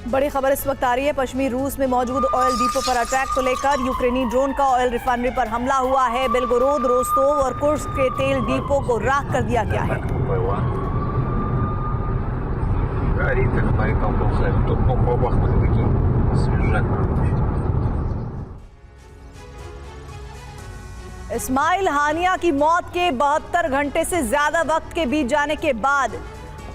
बड़ी खबर इस वक्त आ रही है। पश्चिमी रूस में मौजूद ऑयल डिपो पर अटैक को लेकर यूक्रेनी ड्रोन का ऑयल रिफाइनरी पर हमला हुआ है। बेलगोरोद, रोस्तोव और कुर्स्क के तेल डिपो को राख कर दिया गया है। इस्माइल हानिया की मौत के 72 घंटे से ज्यादा वक्त के बीत जाने के बाद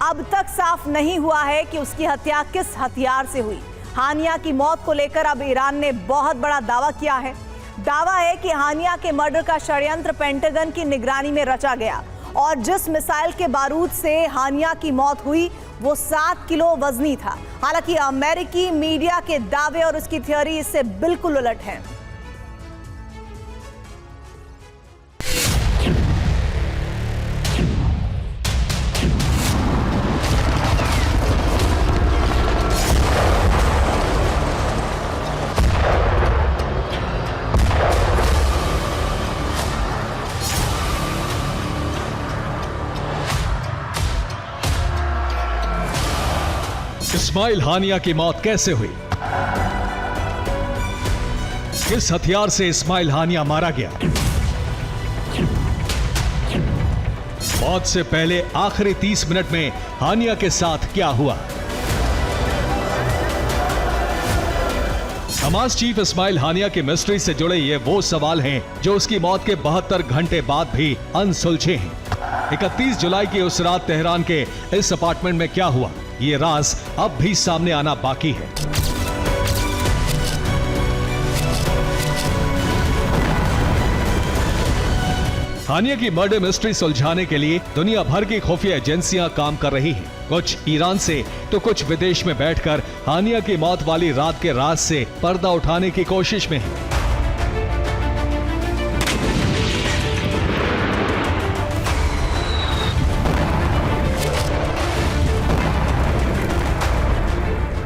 अब तक साफ नहीं हुआ है कि उसकी हत्या किस हथियार से हुई। हानिया की मौत को लेकर अब ईरान ने बहुत बड़ा दावा किया है। दावा है कि हानिया के मर्डर का षड्यंत्र पेंटागन की निगरानी में रचा गया और जिस मिसाइल के बारूद से हानिया की मौत हुई वो 7 किलो वजनी था। हालांकि अमेरिकी मीडिया के दावे और उसकी थ्योरी इससे बिल्कुल उलट है। इस्माइल हानिया की मौत कैसे हुई? किस हथियार से इस्माइल हानिया मारा गया? मौत से पहले आखिरी 30 मिनट में हानिया के साथ क्या हुआ? हमास चीफ इस्माइल हानिया की मिस्ट्री से जुड़े ये वो सवाल हैं जो उसकी मौत के 72 घंटे बाद भी अनसुलझे हैं। 31 जुलाई की उस रात तेहरान के इस अपार्टमेंट में क्या हुआ, ये राज अब भी सामने आना बाकी है। हानिया की मर्डर मिस्ट्री सुलझाने के लिए दुनिया भर की खुफिया एजेंसियां काम कर रही हैं। कुछ ईरान से तो कुछ विदेश में बैठकर हानिया की मौत वाली रात के राज से पर्दा उठाने की कोशिश में हैं।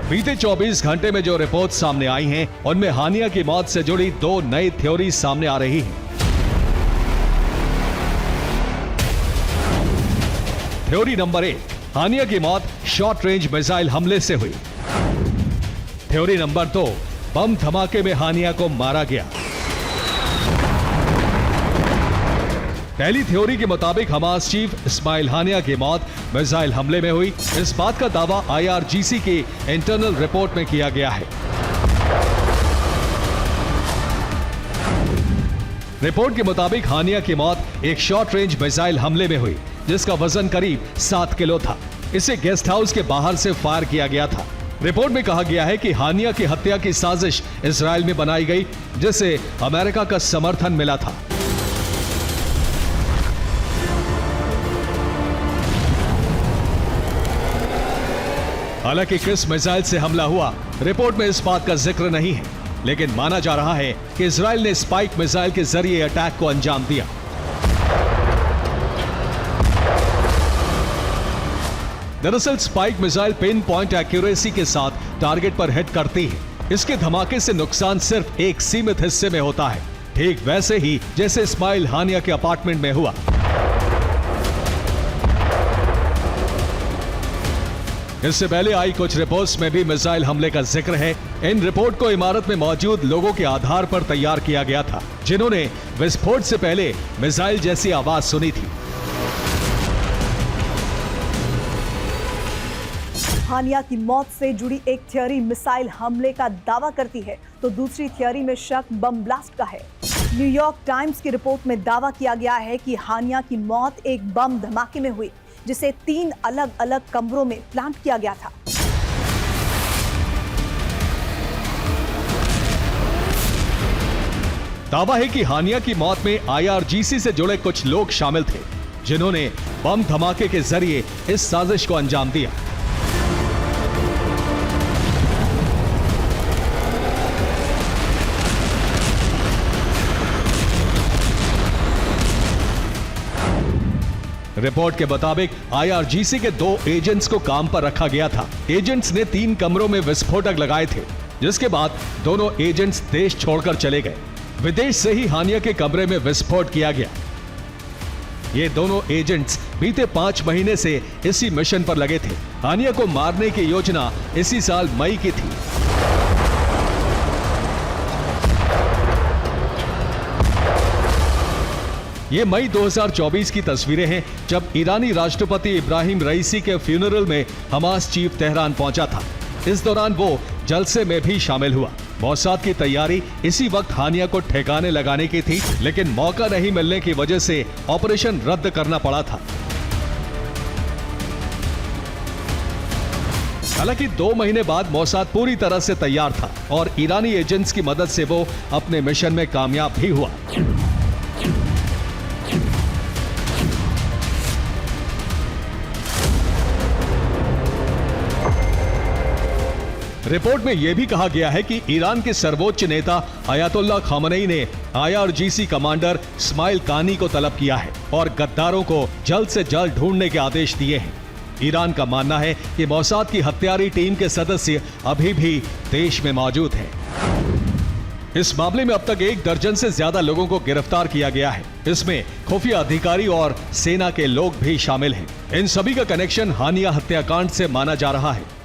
बीते 24 घंटे में जो रिपोर्ट सामने आई हैं, उनमें हानिया की मौत से जुड़ी 2 नई थ्योरी सामने आ रही हैं। थ्योरी नंबर 1, हानिया की मौत शॉर्ट रेंज मिसाइल हमले से हुई। थ्योरी नंबर 2, बम धमाके में हानिया को मारा गया। पहली थ्योरी के मुताबिक हमास चीफ इस्माइल हानिया की मौत मिसाइल हमले में हुई। इस बात का दावा IRGC की इंटरनल रिपोर्ट में किया गया है। रिपोर्ट के मुताबिक हानिया की मौत एक शॉर्ट रेंज मिसाइल हमले में हुई जिसका वजन करीब 7 किलो था। इसे गेस्ट हाउस के बाहर से फायर किया गया था। रिपोर्ट में कहा गया है कि हानिया की हत्या की साजिश इजराइल में बनाई गई जिसे अमेरिका का समर्थन मिला था। हालांकि किस मिसाइल से हमला हुआ रिपोर्ट में इस बात का जिक्र नहीं है, लेकिन माना जा रहा है कि इजराइल ने स्पाइक मिसाइल के जरिए अटैक को अंजाम दिया। दरअसल spike missile pin point accuracy के साथ टारगेट पर हिट करती है। इसके धमाके से नुकसान सिर्फ एक सीमित हिस्से में होता है, ठीक वैसे ही जैसे इस्माइल हानिया के अपार्टमेंट में हुआ। इससे पहले आई कुछ रिपोर्ट्स में भी मिसाइल हमले का जिक्र है। इन रिपोर्ट को इमारत में मौजूद लोगों के आधार पर तैयार किया गया था जिन्होंने विस्फोट से पहले मिसाइल जैसी आवाज सुनी थी। हानिया की मौत से जुड़ी एक थ्योरी मिसाइल हमले का दावा करती है तो दूसरी थ्योरी में शक बम ब्लास्ट का है। न्यूयॉर्क टाइम्स की रिपोर्ट में दावा किया गया है कि हानिया की मौत एक बम धमाके में हुई जिसे 3 अलग अलग कमरों में प्लांट किया गया था। दावा है कि हानिया की मौत में IRGC से जुड़े कुछ लोग शामिल थे जिन्होंने बम धमाके के जरिए इस साजिश को अंजाम दिया। रिपोर्ट के मुताबिक IRGC के 2 एजेंट्स को काम पर रखा गया था। एजेंट्स ने 3 कमरों में विस्फोटक लगाए थे जिसके बाद दोनों एजेंट्स देश छोड़कर चले गए। विदेश से ही हानिया के कमरे में विस्फोट किया गया। ये दोनों एजेंट्स बीते 5 महीने से इसी मिशन पर लगे थे। हानिया को मारने की योजना इसी साल मई की थी। ये मई 2024 की तस्वीरें हैं, जब ईरानी राष्ट्रपति इब्राहिम रईसी के फ्यूनरल में हमास चीफ तेहरान पहुंचा था। इस दौरान वो जलसे में भी शामिल हुआ। मौसाद की तैयारी इसी वक्त हानिया को ठिकाने लगाने की थी, लेकिन मौका नहीं मिलने की वजह से ऑपरेशन रद्द करना पड़ा था। हालांकि 2 महीने बाद मौसाद पूरी तरह से तैयार था और ईरानी एजेंट्स की मदद से वो अपने मिशन में कामयाब भी हुआ। रिपोर्ट में यह भी कहा गया है कि ईरान के सर्वोच्च नेता अयातुल्लाह खामनेई ने IRGC कमांडर इस्माइल कानी को तलब किया है और गद्दारों को जल्द से जल्द ढूंढने के आदेश दिए हैं। ईरान का मानना है कि मौसाद की हत्यारी टीम के सदस्य अभी भी देश में मौजूद हैं। इस मामले में अब तक 1 दर्जन से ज्यादा लोगों को गिरफ्तार किया गया है। इसमें खुफिया अधिकारी और सेना के लोग भी शामिल हैं। इन सभी का कनेक्शन हानिया हत्याकांड से माना जा रहा है।